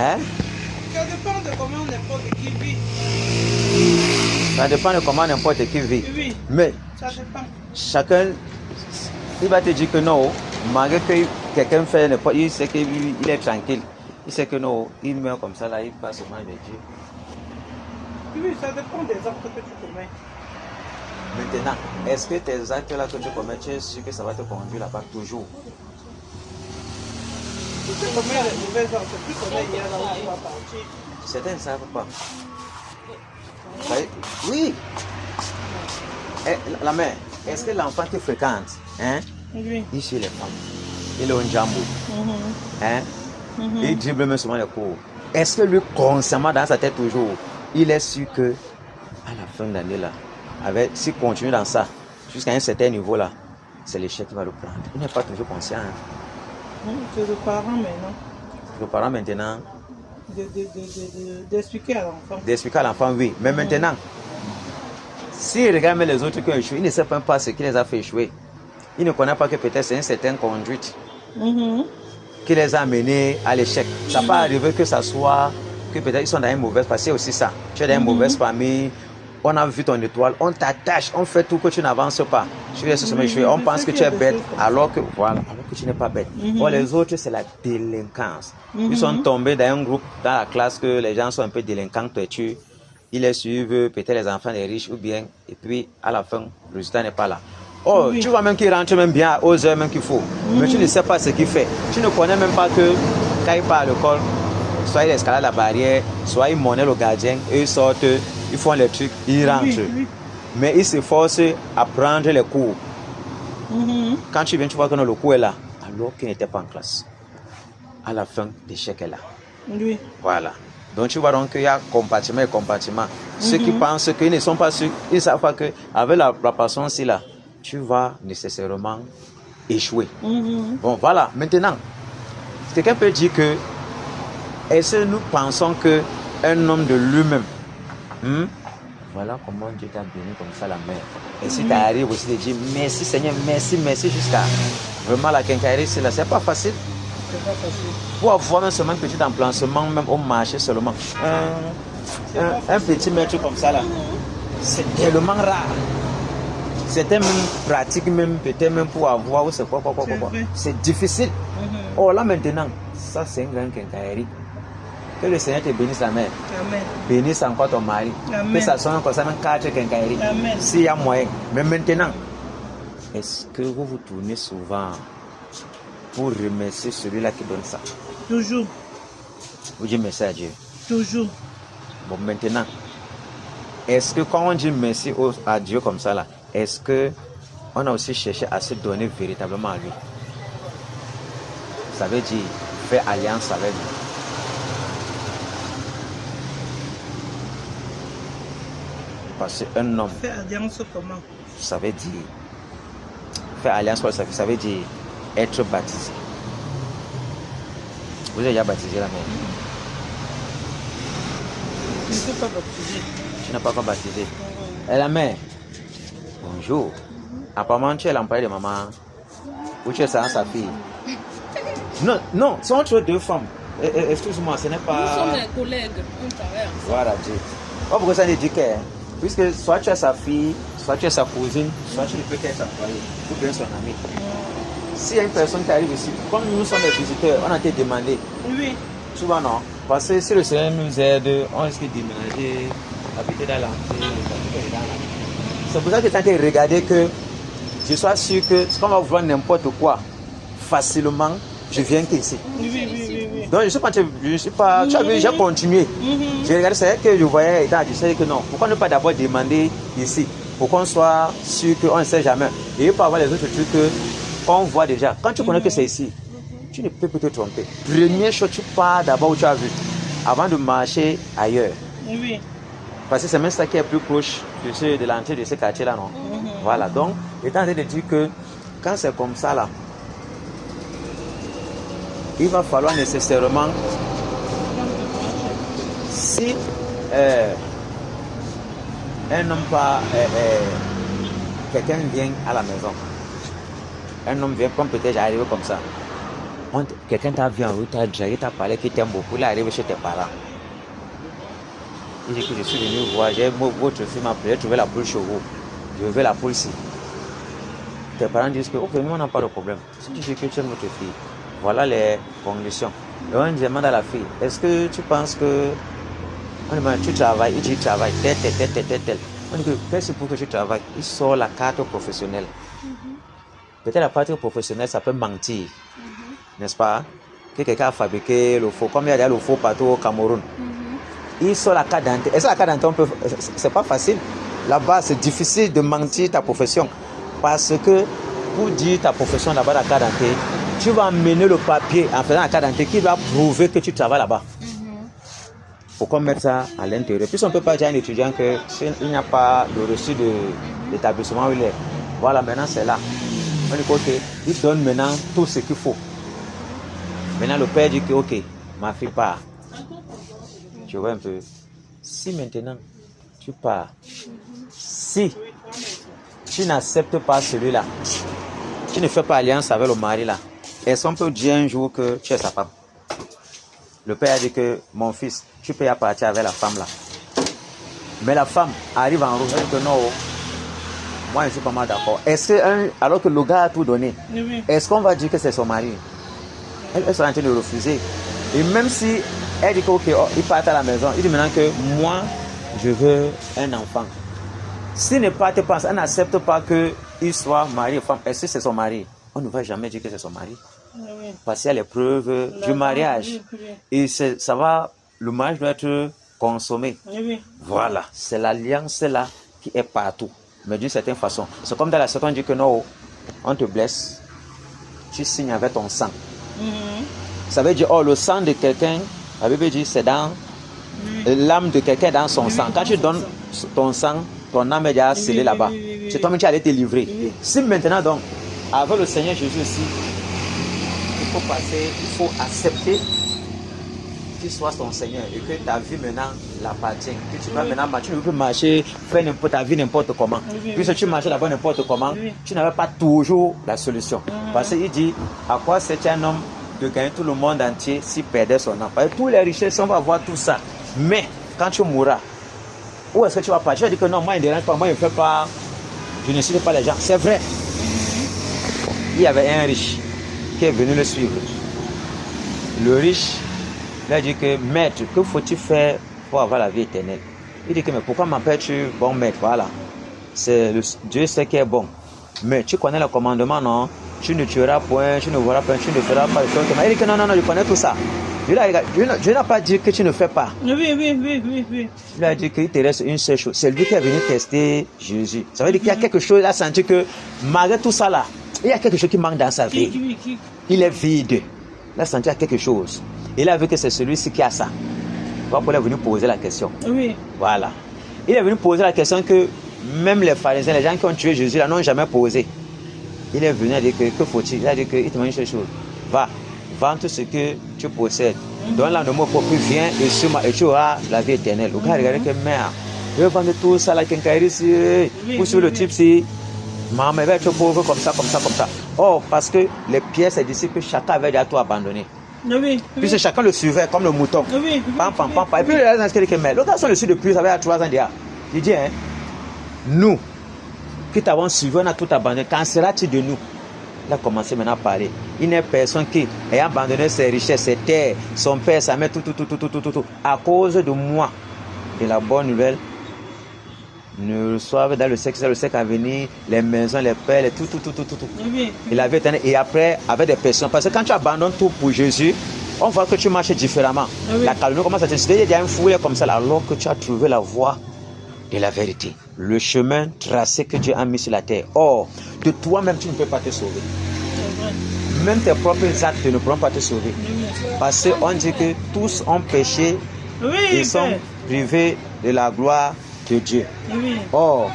Hein? Ça dépend de comment n'importe qui vit. Ça dépend de comment n'importe qui vit. Oui. Mais Ça dépend. chacun, il va te dire que non, malgré que quelqu'un fait n'importe, il sait qu'il est tranquille. Il sait que non, il meurt comme ça, là, il passe au mal de Dieu. Oui, ça dépend des actes que tu commets. Maintenant, est-ce que tes actes là que tu commets, tu es sûr que ça va te conduire là-bas toujours? Si tu commets les mauvais actes, tu connais hier là où tu vas partir. Certains ne savent pas. Oui. La mère, est-ce que l'enfant qui fréquente, hein, Oui. il suit les femmes, il est un jambo, hein, il dribble même souvent les cours. Est-ce que lui, consciemment dans sa tête toujours, il est sûr que à la fin de l'année là, s'il continue dans ça, jusqu'à un certain niveau là, c'est l'échec qui va le prendre. Il n'est pas toujours conscient. Hein. C'est le parent maintenant. Le parent maintenant. D'expliquer à l'enfant. D'expliquer à l'enfant, oui. Mais maintenant, s'il regarde même les autres qui ont échoué, il ne sait pas ce qui les a fait échouer. Il ne connaît pas que peut-être c'est une certaine conduite qui les a amenés à l'échec. Ça peut pas arriver que ça soit que peut-être ils sont dans une mauvaise famille. C'est aussi ça. Tu es dans une mauvaise famille, on a vu ton étoile, on t'attache, on fait tout que tu n'avances pas. Tu restes sur échoué. On pense que tu es bête alors que tu n'es pas bête. Or, les autres, c'est la délinquance. Ils sont tombés dans un groupe, dans la classe, que les gens sont un peu délinquants, têtus. Ils les suivent, peut-être les enfants des riches ou bien, et puis à la fin, le résultat n'est pas là. Oh, tu vois même qu'il rentre même bien aux heures même qu'il faut. Mais tu ne sais pas ce qu'il fait. Tu ne connais même pas que quand il part à l'école, soit il escalade la barrière, soit il monnaie le gardien, et ils sortent, ils font les trucs, ils rentrent. Mais ils se forcent à prendre les cours. Quand tu viens, tu vois que le cours est là, alors qu'il n'était pas en classe. À la fin, l'échec est là. Oui. Voilà. Donc tu vois donc qu'il y a compartiment et compartiment. Ceux qui pensent qu'ils ne sont pas sûrs, ils ne savent pas qu'avec la patience là, tu vas nécessairement échouer. Bon, voilà. Maintenant, quelqu'un peut dire que, est-ce que nous pensons qu'un homme de lui-même, voilà comment Dieu t'a béni comme ça la mère. Et si tu arrives aussi de dire merci Seigneur, merci, merci jusqu'à vraiment la quincaillerie, c'est pas facile. C'est pas facile. Pour avoir même seulement un petit emplacement, même au marché seulement, un petit mètre comme ça là, c'est tellement rare. C'était même pratique, même peut-être même pour avoir, ou c'est quoi. C'est difficile. Oh là maintenant, ça c'est une grande quincaillerie. Que le Seigneur te bénisse la mère. Amen. Bénisse encore ton mari. Amen. Que ça soit comme ça, même 4 quincailleries. S'il y a moyen. Mais maintenant, est-ce que vous vous tournez souvent pour remercier celui-là qui donne ça? Toujours. Vous dites merci à Dieu. Toujours. Bon, maintenant, est-ce que quand on dit merci à Dieu comme ça là, est-ce que on a aussi cherché à se donner véritablement à lui? Ça veut dire faire alliance avec lui. Parce qu'un homme. Faire alliance comment? Ça veut dire. Faire alliance, ça veut dire être baptisé. Vous avez déjà baptisé la mère? Je ne suis pas baptisé. Tu n'as pas encore baptisé. Et la mère? Bonjour. Apparemment, tu es l'employé de maman. Ou tu es sa fille? Non, c'est entre deux femmes. Excuse-moi, ce n'est pas. Nous sommes des collègues, on travaille ensemble. Voilà, Dieu. Oh, pourquoi ça dit que, puisque soit tu es sa fille, soit tu es sa cousine, soit tu ne peux qu'être employé, ou bien son ami. S'il y a une personne qui arrive ici, comme nous sommes des visiteurs, on a été demandé. Oui. Souvent non. Parce que si le Seigneur nous aide, on risque de déménager, habiter dans l'entrée, c'est pour ça que tu as été regarder que je sois sûr que si on va vouloir n'importe quoi, facilement, je viens qu'ici. Oui. Donc je suis pas, tu as vu, j'ai continué. J'ai regardé, c'est que je voyais, et je sais que non. Pourquoi ne pas d'abord demander ici, pour qu'on soit sûr qu'on ne sait jamais. Et il peut avoir les autres trucs qu'on voit déjà. Quand tu connais que c'est ici, tu ne peux pas te tromper. Première chose, tu pars d'abord où tu as vu, avant de marcher ailleurs. Oui. Parce que c'est même ça qui est plus proche de l'entrée de ce quartier-là, non? Voilà, donc, étant donné de dire que quand c'est comme ça, là, il va falloir nécessairement, si un homme pas, quelqu'un vient à la maison, un homme vient comme peut-être arriver comme ça, quelqu'un t'a vu en route, t'a déjà, il t'a parlé, qui t'aime beaucoup, il arrive chez tes parents. Il dit que je suis venu voir, j'ai votre fille m'a appelé, j'ai trouvé la poule chez vous. Je veux la poule ici. Tes parents disent que, ok, nous on n'a pas de problème. Si tu dis que tu aimes notre fille, voilà les conditions. Et on demande à la fille, est-ce que tu penses que, on demande, tu travailles, il dit travaille, tel. On dit que, qu'est-ce pour que tu travailles? Il sort la carte professionnelle. Peut-être la carte professionnelle, ça peut mentir, n'est-ce pas? Que quelqu'un a fabriqué le faux, comme il y a le faux partout au Cameroun. Il sort la carte d'identité. Est-ce que la carte d'identité, c'est pas facile? Là-bas, c'est difficile de mentir ta profession. Parce que pour dire ta profession là-bas, la carte d'identité, tu vas amener le papier en faisant la carte d'identité qui va prouver que tu travailles là-bas. Faut qu'on mette ça à l'intérieur. Puis on ne peut pas dire à un étudiant qu'il n'y a pas de reçu d'établissement où il est. Voilà, maintenant c'est là. On dit ok, il donne maintenant tout ce qu'il faut. Maintenant le père dit que ok, ma fille part. Tu vois un peu. Si maintenant tu pars, si tu n'acceptes pas celui-là, tu ne fais pas alliance avec le mari là, est-ce qu'on peut dire un jour que tu es sa femme? Le père a dit que mon fils, tu peux y partir avec la femme là. Mais la femme arrive en route, elle dit que non, moi je suis pas mal d'accord. Est-ce que, alors que le gars a tout donné, est-ce qu'on va dire que c'est son mari? Elle sera en train de refuser. Et même si elle dit que ok, il part à la maison, il dit maintenant que moi, je veux un enfant. S'il ne parte pas, elle n'accepte pas qu'il soit mari ou femme, est-ce que c'est son mari? On ne va jamais dire que c'est son mari. Parce qu'il y a les preuves du mariage. Et ça va, le mariage doit être consommé. Voilà, c'est l'alliance là qui est partout. Mais d'une certaine façon, c'est comme dans la certaine, on dit que non, on te blesse, tu signes avec ton sang. Ça veut dire, oh, le sang de quelqu'un, la Bible dit, c'est dans l'âme de quelqu'un dans son sang. Quand tu donnes ton sang, ton âme est déjà scellée là-bas. C'est toi-même qui allais te livrer. Si maintenant, donc, avec le Seigneur Jésus aussi, il faut passer, il faut accepter qu'il soit ton Seigneur et que ta vie maintenant l'appartient. Que tu vas maintenant marcher, tu ne peux marcher, faire ta vie n'importe comment. Puisque tu marches là-bas n'importe comment, tu n'avais pas toujours la solution. Parce qu'il dit, à quoi c'est un homme de gagner tout le monde entier s'il perdait son âme? Parce que tous les richesses, on va avoir tout ça. Mais quand tu mourras, où est-ce que tu vas partir? Tu vas dire que non, moi, il ne dérange pas, moi, je ne fais pas, je ne suis pas les gens. C'est vrai. Il y avait un riche qui est venu le suivre. Le riche, il a dit que maître, que faut-il faire pour avoir la vie éternelle? Il dit que mais pourquoi m'appelles-tu bon maître? Voilà. C'est Dieu sait qui est bon. Mais tu connais le commandement, non? Tu ne tueras point, tu ne voleras point, tu ne feras pas de choses. Il dit que non, je connais tout ça. Dieu n'a pas dit que tu ne fais pas. Oui. Il a dit qu'il te reste une seule chose. C'est lui qui est venu tester Jésus. Ça veut dire qu'il y a quelque chose, il a senti que malgré tout ça là, il y a quelque chose qui manque dans sa vie. Il est vide. Il a senti qu'il y a quelque chose. Il a vu que c'est celui-ci qui a ça. Voilà pourquoi il est venu poser la question. Oui. Voilà. Il est venu poser la question que même les pharisiens, les gens qui ont tué Jésus là, n'ont jamais posé. Il est venu dire que faut-il? Il a dit qu'il te demande une chose. Va, vends tout ce que tu possèdes. Donne-la de mon propre, viens et tu auras la vie éternelle. Le gars regardait que merde. Je vais vendre tout ça, la quincaillerie ici. Pour suivre le type si. Maman, il va être pauvre comme ça. Oh, parce que les pièces et disciples, chacun avait déjà tout abandonné. Puis chacun le suivait comme le mouton. Pam. Et puis le gars dit que merde. Le gars le suit depuis, ça fait 3 ans déjà. Il dit, nous, qui t'avons suivi, on a tout abandonné. Qu'en sera-t-il de nous? Il a commencé maintenant à parler. Il n'est personne qui ait abandonné ses richesses, ses terres, son père, sa mère, tout, à cause de moi. Et la bonne nouvelle, nous reçoivent dans le siècle à venir, les maisons, les pères, tout. Il avait été, et après, avec des personnes. Parce que quand tu abandonnes tout pour Jésus, on voit que tu marches différemment. La calomnie commence à te décider, il y a un fouet comme ça, alors que tu as trouvé la voie de la vérité. Le chemin tracé que Dieu a mis sur la terre. Or, de toi-même, tu ne peux pas te sauver. Même tes propres actes ne pourront pas te sauver. Parce qu'on dit que tous ont péché et sont privés de la gloire de Dieu. Or,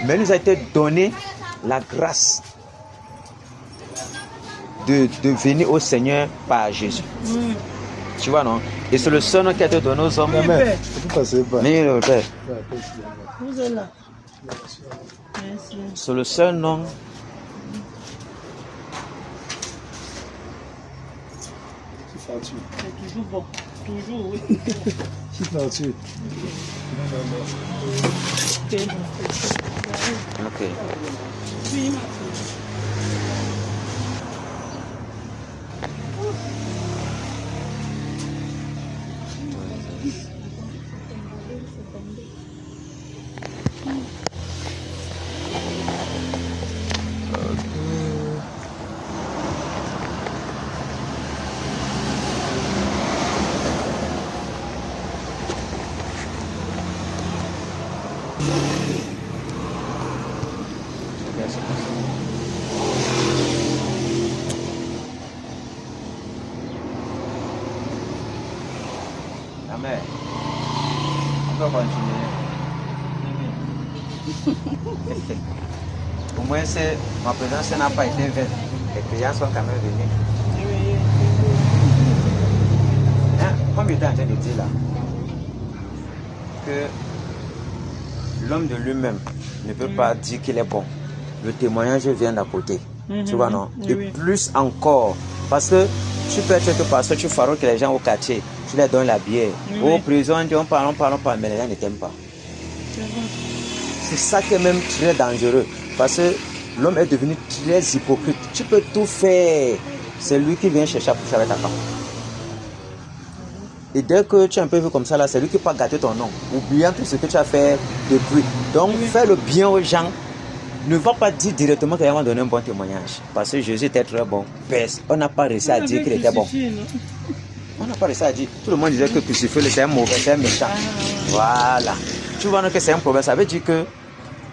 mais nous a été donné la grâce de venir au Seigneur par Jésus. Tu vois, non? Et c'est le seul nom qui a été donné aux hommes. C'est le seul nom là-dessus. C'est toujours bon. Toujours, oui. Chiffre là-dessus. Ok. Oui, ma La mère, on peut continuer. Au moins, ma présence n'a pas été vaine. Les clients sont quand même venus. Hein? Comme j'étais en train de dire là, que l'homme de lui-même ne peut pas dire qu'il est bon. Le témoignage vient d'à côté. Tu vois, non? Et plus encore, parce que tu peux être que parce que tu faroques les gens au quartier, tu leur donnes la bière. Au prison, on parle, mais les gens ne t'aiment pas. C'est ça qui est même très dangereux. Parce que l'homme est devenu très hypocrite. Tu peux tout faire. C'est lui qui vient chercher à pousser avec ta femme. Et dès que tu es un peu vu comme ça, là, c'est lui qui peut gâter ton nom, oubliant tout ce que tu as fait depuis. Donc, fais le bien aux gens. Ne va pas dire directement qu'ils vont donner un bon témoignage. Parce que Jésus était très bon. On n'a pas réussi à dire qu'il était bon. On n'a pas réussi à dire. Tout le monde disait que crucifié, c'est un mauvais, c'est un méchant. Voilà. Tu vois que c'est un problème. Ça veut dire que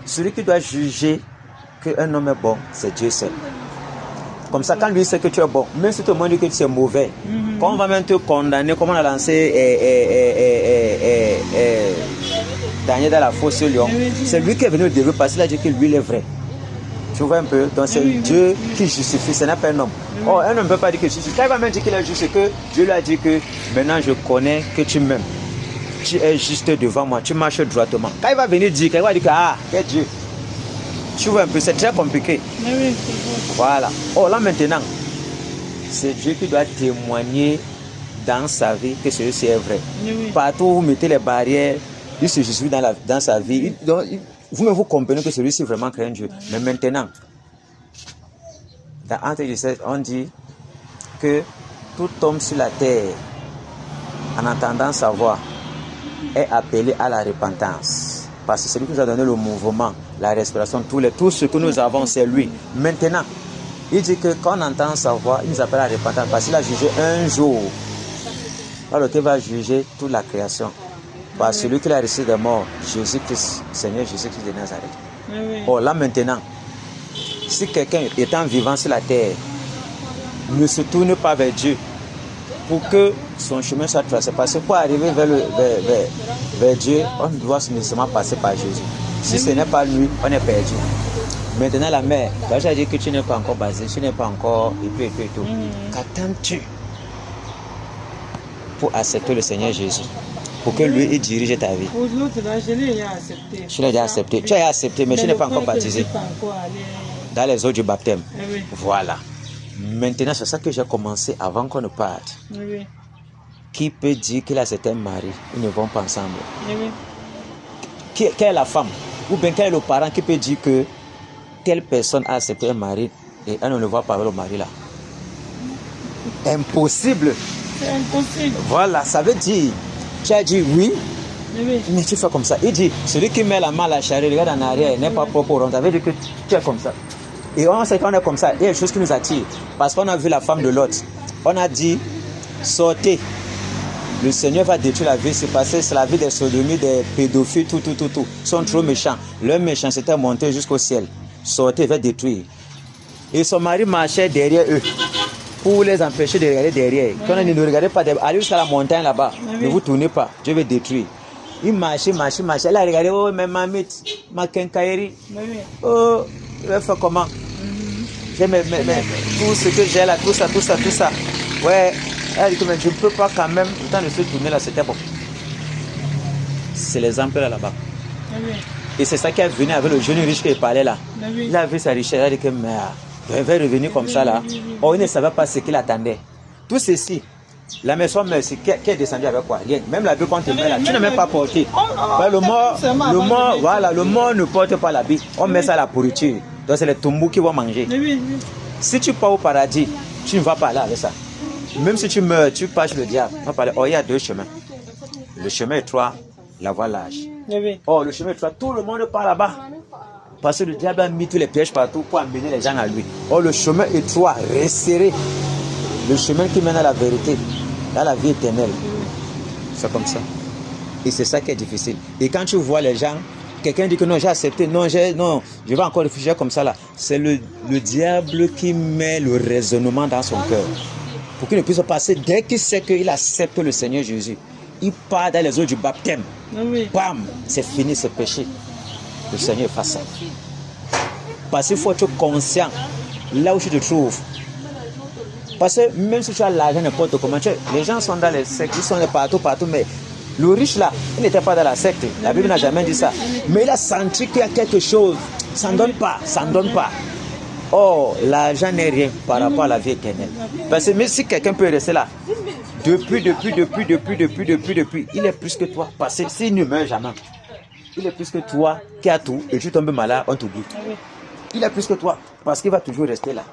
celui qui doit juger qu'un homme est bon, c'est Dieu seul. Comme ça, quand lui sait que tu es bon, même si tout le monde dit que tu es mauvais, quand on va même te condamner, comme on a lancé Daniel dans la fosse au lion, c'est lui qui est venu au début parce qu'il a dit que lui il est vrai. Tu vois un peu? Donc c'est Dieu qui justifie, ce n'est pas un homme. Oh, un homme ne peut pas dire que je suis. Quand il va même dire qu'il est juste, c'est que Dieu lui a dit que maintenant je connais que tu m'aimes. Tu es juste devant moi, tu marches droitement. Quand il va venir dire, quand il va dire que ah, c'est Dieu. Tu vois un peu, c'est très compliqué. Voilà. Oh là maintenant, c'est Dieu qui doit témoigner dans sa vie que celui-ci est vrai. Partout où vous mettez les barrières, il se justifie dans sa vie. Vous-même vous comprenez que celui-ci vraiment craint Dieu. Mais maintenant, dans Actes 17, on dit que tout homme sur la terre, en entendant sa voix, est appelé à la repentance. Parce que c'est lui qui nous a donné le mouvement, la respiration, tout ce que nous avons, c'est lui. Maintenant, il dit que quand on entend sa voix, il nous appelle à la repentance parce qu'il a jugé un jour. Alors qu'il va juger toute la création. Par celui qui a reçu des morts, Jésus-Christ, Seigneur Jésus-Christ de Nazareth. Oh là maintenant, si quelqu'un étant vivant sur la terre ne se tourne pas vers Dieu pour que son chemin soit tracé, parce que pour arriver vers Dieu, on doit nécessairement passer par Jésus. Si ce n'est pas lui, on est perdu. Maintenant la mère, j'ai dit que tu n'es pas encore basé, tu n'es pas encore et tout. Qu'attends-tu pour accepter le Seigneur Jésus? Pour que lui, il dirige ta vie. Pour l'autre, là, je l'ai accepté. Tu l'as déjà accepté. Tu as accepté, mais tu n'es pas encore baptisé. Dans les eaux du baptême. Voilà. Maintenant, c'est ça que j'ai commencé avant qu'on ne parte. Qui peut dire qu'il a certains maris, ils ne vont pas ensemble? Quelle est la femme? Ou bien quel est le parent qui peut dire que telle personne a accepté un mari et elle ne le voit pas avec le mari là? Impossible. C'est impossible. Voilà, ça veut dire, tu as dit oui, mais tu fais comme ça. Il dit, celui qui met la main à la charrue, regarde en arrière, n'est pas propre. On t'avait dit que tu es comme ça. Et on sait qu'on est comme ça. Il y a une chose qui nous attire. Parce qu'on a vu la femme de Lot. On a dit, sortez. Le Seigneur va détruire la vie. C'est passé, c'est la vie des sodomies, des pédophiles, tout. Ils sont trop méchants. Leur méchanceté est montée jusqu'au ciel. Sortez, il va détruire. Et son mari marchait derrière eux pour les empêcher de regarder derrière. Quand on ne regardait pas, allez jusqu'à la montagne là-bas. Ne vous tournez pas. Dieu va détruire. Il marchait. Elle a regardé, oh, mais mamite, ma kenkaïri. Oh, il va faire comment? J'ai tout ce que j'ai là, tout ça. Ouais, elle dit que mais je ne peux pas quand même, le temps de se tourner là, c'était bon. C'est l'exemple là-bas. Et c'est ça qui est venu avec le jeune riche qui parlait là. Il a vu sa richesse, il a dit que mais il va revenir comme ça là. Oh, il ne savait pas ce qu'il attendait. Tout ceci, La maison merci, qui est descendu avec quoi? Rien. Même l'habit qu'on te met là, tu n'as même pas porté. Le mort, voilà, le mort ne porte pas l'habit. On met ça à la pourriture. Donc c'est les tombeaux qui vont manger. Si tu pars au paradis, tu ne vas pas là avec ça. Même si tu meurs, tu passes le diable. On va parler. Oh, il y a deux chemins. Le chemin étroit, la voie large. Oh, le chemin étroit, tout le monde part là-bas. Parce que le diable a mis tous les pièges partout pour amener les gens à lui. Oh, le chemin étroit, resserré. Le chemin qui mène à la vérité, à la vie éternelle. C'est comme ça. Et c'est ça qui est difficile. Et quand tu vois les gens, quelqu'un dit que non, j'ai accepté, non, je vais encore réfugier comme ça là. C'est le diable qui met le raisonnement dans son cœur. Pour qu'il ne puisse passer, dès qu'il sait qu'il accepte le Seigneur Jésus, il part dans les eaux du baptême. Bam, c'est fini ce péché. Le Seigneur fasse ça. Parce qu'il faut être conscient là où tu te trouves. Parce que même si tu as l'argent, n'importe comment, les gens sont dans les sectes, ils sont partout, mais le riche là, il n'était pas dans la secte. La Bible n'a jamais dit ça. Mais il a senti qu'il y a quelque chose. Ça ne donne pas, ça ne donne pas. Oh, l'argent n'est rien par rapport à la vie éternelle. Parce que même si quelqu'un peut rester là, depuis, il est plus que toi. Parce que s'il ne meurt jamais, il est plus que toi qui as tout et tu tombes malade, on t'oublie. Il est plus que toi parce qu'il va toujours rester là.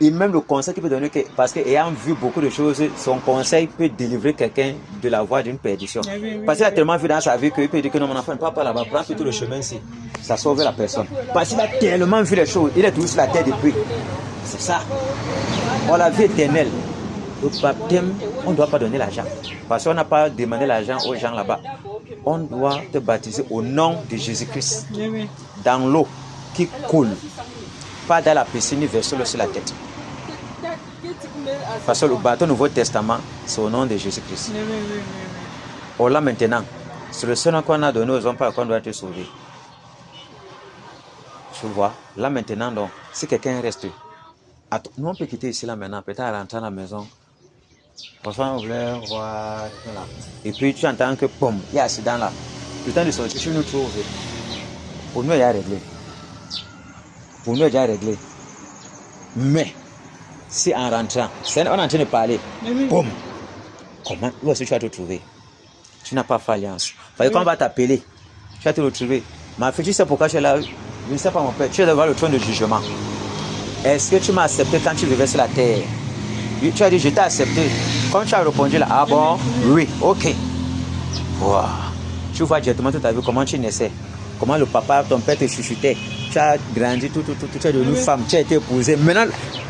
Et même le conseil qu'il peut donner, parce qu'ayant vu beaucoup de choses, son conseil peut délivrer quelqu'un de la voie d'une perdition. Parce qu'il a tellement vu dans sa vie qu'il peut dire que non, mon enfant ne part pas là-bas, prends plutôt le chemin ici. Ça sauve la personne. Parce qu'il a tellement vu les choses, il est toujours sur la terre depuis. C'est ça. Pour la vie éternelle, au baptême, on ne doit pas donner l'argent. Parce qu'on n'a pas demandé l'argent aux gens là-bas. On doit te baptiser au nom de Jésus-Christ. Dans l'eau qui coule. Pas dans la piscine, verser sur la tête. Parce que le baptême du Nouveau Testament, c'est au nom de Jésus-Christ. Oh là maintenant, c'est le seul nom qu'on a donné aux hommes par qu'on doit être sauvé. Tu vois, là maintenant, donc, si quelqu'un reste, nous on peut quitter ici là maintenant, peut-être rentrer à la maison. Parfois on voulait voir, voilà. Et puis tu entends que, boum, il y a un accident là. Le temps de sortir, tu nous trouves. Pour nous, il y a réglé. Pour nous, il y a déjà réglé. Mais, si en rentrant, on est en train de parler, boum, comment, où est-ce que tu vas te trouver? Tu n'as pas fait alliance. Parce que quand on va t'appeler, tu vas te retrouver. Ma fille, tu sais pourquoi je suis là? Je ne sais pas mon père, tu es devant le trône de jugement. Est-ce que tu m'as accepté quand tu vivais sur la terre? Tu as dit, je t'ai accepté. Quand tu as répondu là, ah bon, oui, ok. Wow. Tu vois directement toute ta vie, comment tu naissais. Comment le papa, ton père te chuchotait. Tu as grandi, tu es devenue femme, tu as été épousée. Maintenant,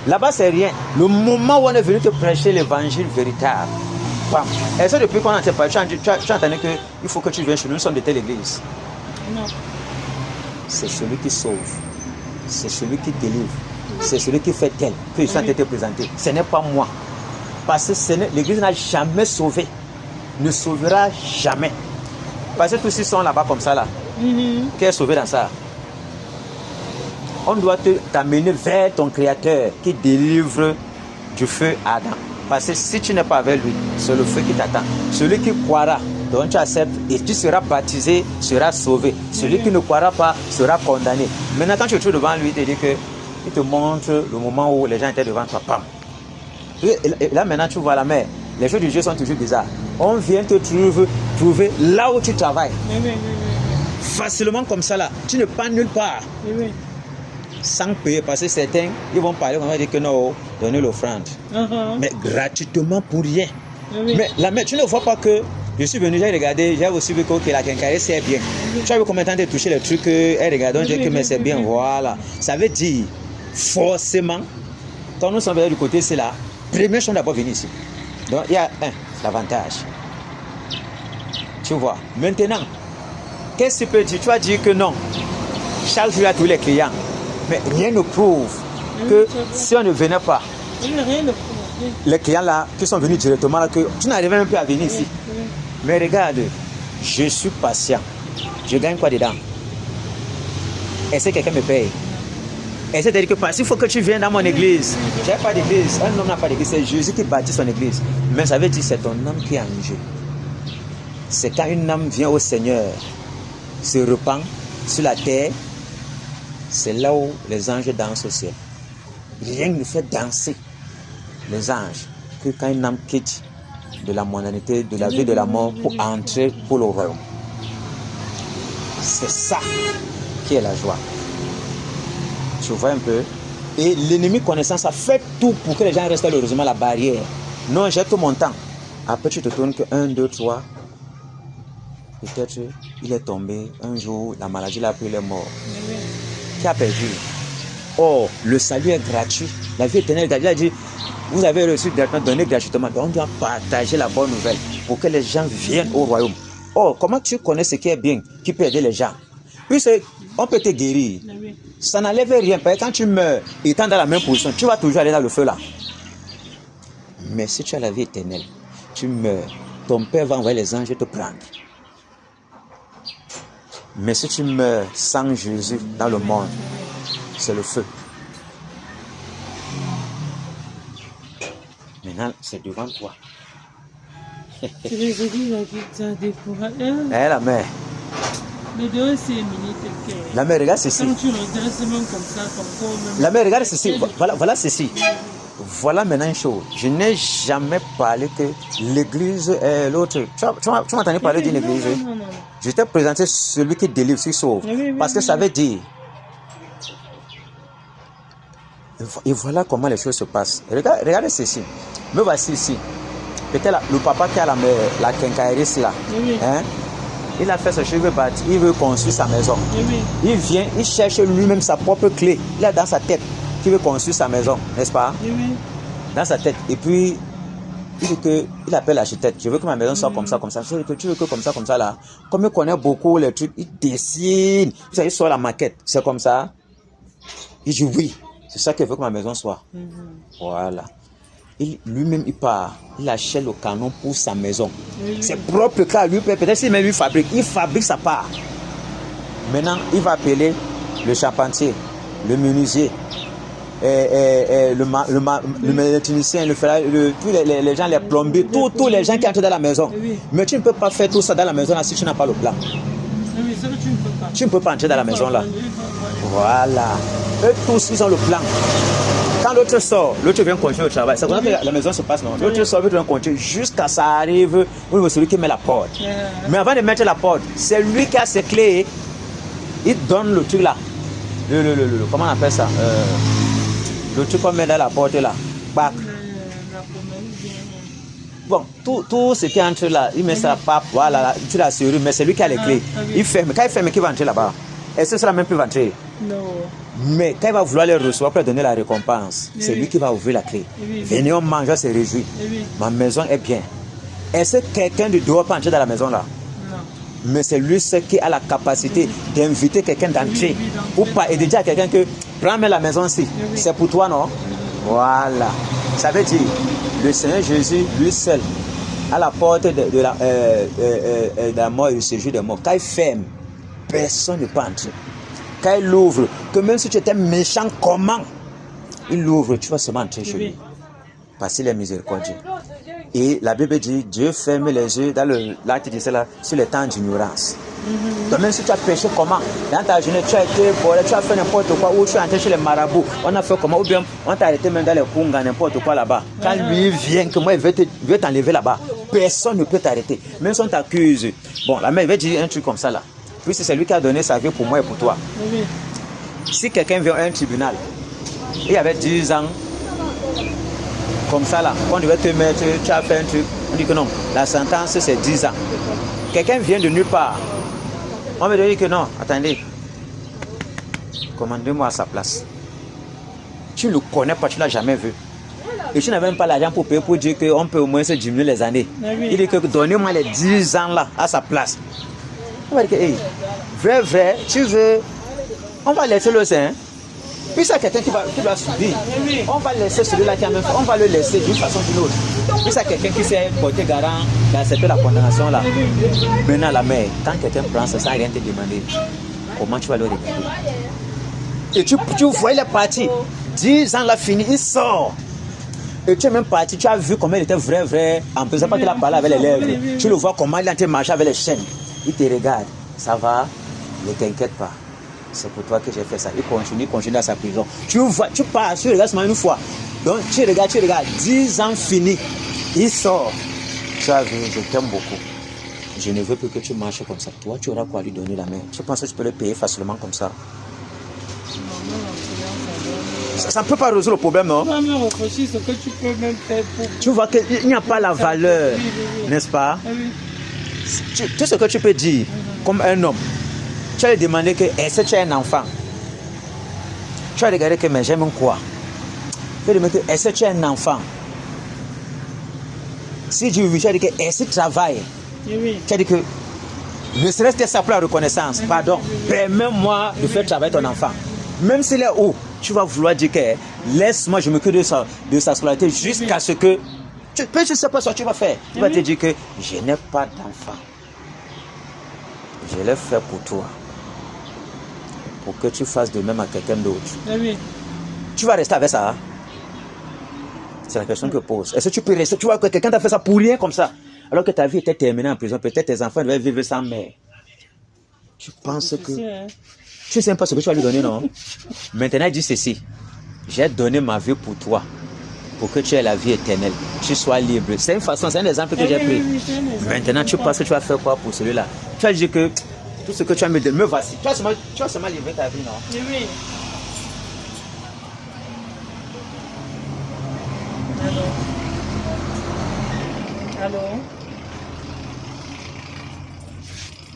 là-bas, c'est rien. Le moment où on est venu te prêcher l'évangile véritable. Bam. Et ça, depuis qu'on a été parlé, tu as entendu qu'il faut que tu viennes chez nous, nous sommes de telle église. Non. C'est celui qui sauve. C'est celui qui délivre. C'est celui qui fait tel que je suis en train de te présenter. Ce n'est pas moi. Parce que l'église n'a jamais sauvé. Ne sauvera jamais. Parce que tous ceux qui sont là-bas comme ça, là. Qui est sauvé dans ça? On doit t'amener vers ton Créateur qui délivre du feu à Adam. Parce que si tu n'es pas avec lui, c'est le feu qui t'attend. Celui qui croira, donc tu acceptes et tu seras baptisé, sera sauvé. Celui qui ne croira pas sera condamné. Maintenant, quand tu te trouves devant lui, il te montre le moment où les gens étaient devant toi. Pam. Et là, maintenant, tu vois la mer. Les choses du Dieu sont toujours bizarres. On vient te trouver là où tu travailles. Facilement comme ça là. Tu ne pars nulle part. Sans payer, parce que certains, ils vont parler, on va dire que non, donner l'offrande. Mais gratuitement pour rien. Mais tu ne vois pas que je suis venu, j'ai regardé, j'ai aussi vu que la quincaillerie c'est bien. Tu as vu combien de temps de toucher les trucs, elle regarde, on dit que mais c'est bien, voilà. Ça veut dire, forcément, quand nous sommes du côté, c'est là, première chose d'abord venir ici. Donc il y a l'avantage. Tu vois, maintenant, qu'est-ce que tu peux dire? Tu vas dire que non, chaque jour à tous les clients. Mais rien ne prouve que si on ne venait pas, les clients là qui sont venus directement là, que tu n'arrives même plus à venir ici. Mais regarde, je suis patient. Je gagne quoi dedans? Est-ce que quelqu'un me paye? Et c'est-à-dire que parce qu'il faut que tu viennes dans mon église. Je n'ai pas d'église. Un homme n'a pas d'église. C'est Jésus qui bâtit son église. Mais ça veut dire que c'est ton âme qui est en jeu. C'est quand une âme vient au Seigneur, se repent sur la terre. C'est là où les anges dansent au ciel. Rien ne fait danser les anges. que quand une âme quitte de la mondanité, de la vie de la mort pour entrer pour le royaume. C'est ça qui est la joie. Tu vois un peu? Et l'ennemi connaissant ça fait tout pour que les gens restent heureusement à la barrière. Non, j'ai tout mon temps. Après, tu te tournes que 1, 2, 3. Peut-être il est tombé. Un jour, la maladie l'a pris, il est mort. Qui a perdu? Oh, le salut est gratuit. La vie éternelle, il a dit, vous avez reçu gratuitement, donné gratuitement. Donc, on doit partager la bonne nouvelle pour que les gens viennent au royaume. Oh, comment tu connais ce qui est bien, qui peut aider les gens? Puis, on peut te guérir. Ça n'enlève rien. Parce que quand tu meurs, étant dans la même position, tu vas toujours aller dans le feu là. Mais si tu as la vie éternelle, tu meurs, ton Père va envoyer les anges te prendre. Mais si tu meurs sans Jésus dans le monde, c'est le feu. Maintenant, c'est devant toi. Tu les ai dit, la vie, ça décourage. Eh, la mère. Le dos, c'est minute. La mère, regarde ceci. Quand tu regardes seulement comme ça, comme ça. La mère, regarde ceci. Voilà ceci. Voilà maintenant une chose. Je n'ai jamais parlé que l'église est l'autre. Tu m'entendais parler d'une église? Non. Je t'ai présenté celui qui délivre, qui sauve. Parce que ça veut dire. Et voilà comment les choses se passent. Regardez ceci. Me voici ici. Peut-être le papa qui a la quincaillerie là. Hein? Il a fait ce cheveu bâti. Il veut construire sa maison. Il vient, il cherche lui-même sa propre clé. Il a dans sa tête qu'il veut construire sa maison, n'est-ce pas? Dans sa tête. Et puis, il appelle l'architecte. Je veux que ma maison soit comme ça, comme ça. Tu veux que comme ça là. Comme il connaît beaucoup les trucs, il dessine. Il sort la maquette. C'est comme ça. Il dit oui. C'est ça qu'il veut que ma maison soit. Voilà. Lui-même, il part. Il achète le canon pour sa maison. C'est propre car lui, peut-être s'il même lui fabrique. Il fabrique sa part. Maintenant, il va appeler le charpentier, le menuisier, le mécanicien, tous les gens, les plombiers, tous les gens qui entrent dans la maison. Mais tu ne peux pas faire tout ça dans la maison là si tu n'as pas le plan. Tu ne peux pas entrer dans la maison là. Voilà. Eux tous, ils ont le plan. Quand l'autre sort, l'autre vient continuer le travail. C'est comme ça que la maison se passe, non? L'autre sort, l'autre vient continuer jusqu'à ça arrive au niveau de celui qui met la porte. Mais avant de mettre la porte, c'est lui qui a ses clés. Il donne le truc là. Comment on appelle ça? Le truc qu'on met dans la porte là. Bac. Bon, tout ce qui est entre là, il met sa pape, voilà, tu l'as serrure, mais c'est lui qui a les clés. Il ferme. Quand il ferme, qui va entrer là-bas? Est-ce que cela même peut entrer? Non. Mais quand il va vouloir les recevoir pour donner la récompense, c'est lui qui va ouvrir la clé. Venez, on mange, on se réjouit. Ma maison est bien. Est-ce que quelqu'un de dehors peut entrer dans la maison là? Non. Mais c'est lui qui a la capacité d'inviter quelqu'un d'entrer. Ou pas, et de dire à quelqu'un que prends-moi la maison ici. C'est pour toi, non? Voilà. Ça veut dire, le Seigneur Jésus, lui seul, à la porte de la mort et du séjour des morts. Quand il ferme, personne ne peut entrer. Quand il l'ouvre, que même si tu étais méchant, comment il l'ouvre, tu vas seulement entrer chez lui. Parce qu'il est miséricordieux. Et la Bible dit, Dieu ferme les yeux dans l'acte de cela sur les temps d'ignorance. Donc même si tu as péché, comment? Dans ta journée, tu as été volé, tu as fait n'importe quoi, ou tu es entré chez les marabouts, on a fait comment? Ou bien on t'a arrêté même dans les kungas, n'importe quoi là-bas. Quand lui vient, que moi il veut t'enlever là-bas, personne ne peut t'arrêter. Même si on t'accuse, bon, la mère veut dire un truc comme ça là. Puis c'est lui qui a donné sa vie pour moi et pour toi. Si quelqu'un vient à un tribunal, il y avait 10 ans, comme ça là, on devait te mettre, tu as fait un truc, on dit que non, la sentence c'est 10 ans. Quelqu'un vient de nulle part, on me dit que non, attendez, commandez-moi à sa place. Tu ne le connais pas, tu ne l'as jamais vu. Et tu n'as même pas l'argent pour payer pour dire qu'on peut au moins se diminuer les années. Il dit que donnez-moi les 10 ans là à sa place. On va dire que, hey, vrai, tu veux, on va laisser le sein. Puis c'est quelqu'un qui va subir. On va laisser celui-là qui a même fait, on va le laisser d'une façon ou d'une autre. Puis c'est quelqu'un qui s'est porté garant d'accepter la condamnation là. Maintenant la mère, quand quelqu'un prend ça sans rien te demander, comment tu vas le regarder? Et tu vois, il est parti. 10 ans là fini, il sort. Et tu es même parti, tu as vu comment il était vrai, en faisant pas qu'il a parlé avec les lèvres. Tu le vois comment il a été marché avec les chaînes. Il te regarde, ça va, ne t'inquiète pas. C'est pour toi que j'ai fait ça. Il continue dans sa prison. Tu vois, tu pars, tu regardes seulement une fois. Donc tu regardes, 10 ans fini, il sort. Tu as vu, je t'aime beaucoup. Je ne veux plus que tu marches comme ça. Toi, tu auras quoi lui donner la main. Tu penses que tu peux le payer facilement comme ça? Ça ne peut pas résoudre le problème, non? Tu vas même réfléchir ce que tu peux même faire pour... Tu vois qu'il n'y a pas la valeur, n'est-ce pas? Tout ce que tu peux dire, comme un homme, tu as demandé que est-ce que tu as un enfant? Tu as regardé que mais j'aime quoi? Tu as demandé que est-ce que tu as un enfant? Si tu as dit que est-ce que tu travailles? Tu as dit que ne serait-ce que ça pour la reconnaissance, pardon, permets-moi de faire travailler ton enfant. Même s'il est où, tu vas vouloir dire que laisse-moi, je m'occupe de sa scolarité jusqu'à ce que tu ne sais pas ce que tu vas faire. Tu vas te dire que je n'ai pas d'enfant. Je l'ai fait pour toi. Pour que tu fasses de même à quelqu'un d'autre. Tu vas rester avec ça. Hein? C'est la question que je pose. Est-ce que tu peux rester? Tu vois que quelqu'un t'a fait ça pour rien comme ça. Alors que ta vie était terminée en prison. Peut-être tes enfants devaient vivre sans mère. Tu penses que... Tu ne sais pas ce que tu vas lui donner, non? Maintenant, il dit ceci. J'ai donné ma vie pour toi. Pour que tu aies la vie éternelle. Tu sois libre. C'est une façon, c'est un exemple que j'ai pris. Maintenant, tu penses que tu vas faire quoi pour celui-là? Tu vas dire que tout ce que tu as me donné, me voici. Tu vas seulement livrer ta vie, non? Oui. Allô?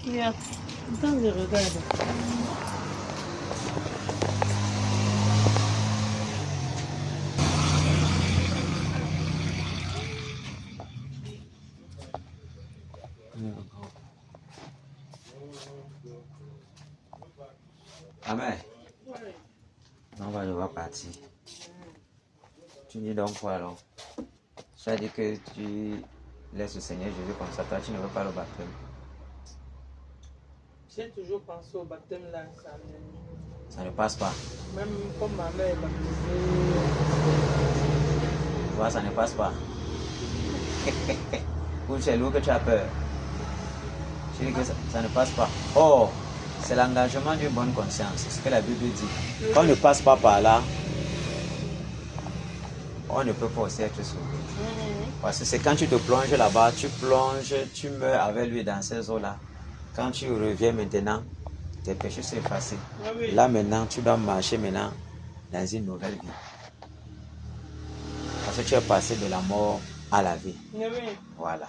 Viens. Attends, je regarde. Amen. On va devoir partir. Tu dis donc quoi alors? Tu as dit que tu laisses le Seigneur Jésus comme ça. Toi, tu ne veux pas le baptême. J'ai toujours pensé au baptême là. Ça ne passe pas. Même comme ma mère est baptisée. Tu vois, ça ne passe pas. Ou c'est l'eau que tu as peur. Tu dis que ça ne passe pas. Oh, c'est l'engagement d'une bonne conscience. C'est ce que la Bible dit. Quand on ne passe pas par là, on ne peut pas aussi être sauvé. Parce que c'est quand tu te plonges là-bas, tu plonges, tu meurs avec lui dans ces eaux-là. Quand tu reviens maintenant, tes péchés sont effacés. Là maintenant, tu dois marcher maintenant dans une nouvelle vie. Parce que tu es passé de la mort à la vie. Voilà.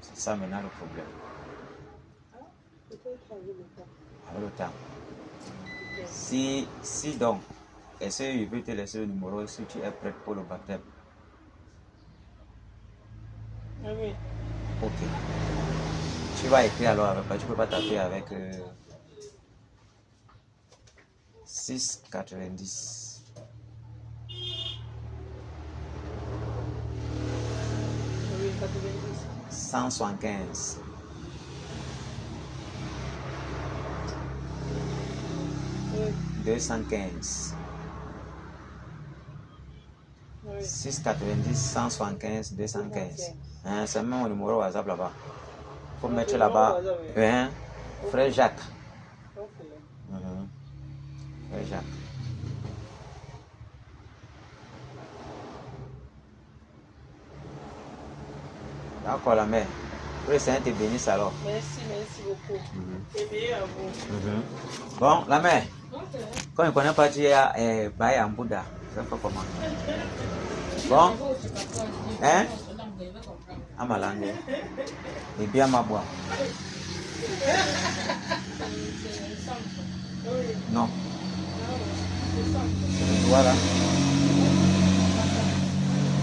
C'est ça maintenant le problème. Avec le temps. Si donc, est-ce qu'il peut te laisser le numéro si tu es prêt pour le baptême? Oui. Ok. Tu vas écrire alors avec, tu ne peux pas taper avec 6,90. Oui, 90. 175. Oui. 215. Oui. 6,90, 175, 215. Hein, c'est même mon numéro WhatsApp là-bas. Il faut mettre là-bas. Hein, Frère Jacques. Frère Jacques. D'accord, la mère. Que le Seigneur te bénisse alors. Merci beaucoup. Et bien à vous. Bon, la mère. Quand on ne connaît pas Dieu, en Bouddha. Ça fait comment? Bon. Hein? À ma langue. Et bien ma boîte. Non. Voilà.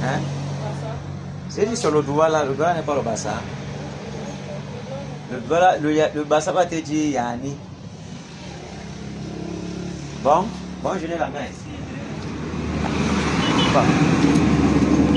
Hein? C'est dit sur le doigt là, le doigt n'est pas le bassin. Le doigt là, le bassin va te dire Yani. Bon, bonne journée la mère. Bon.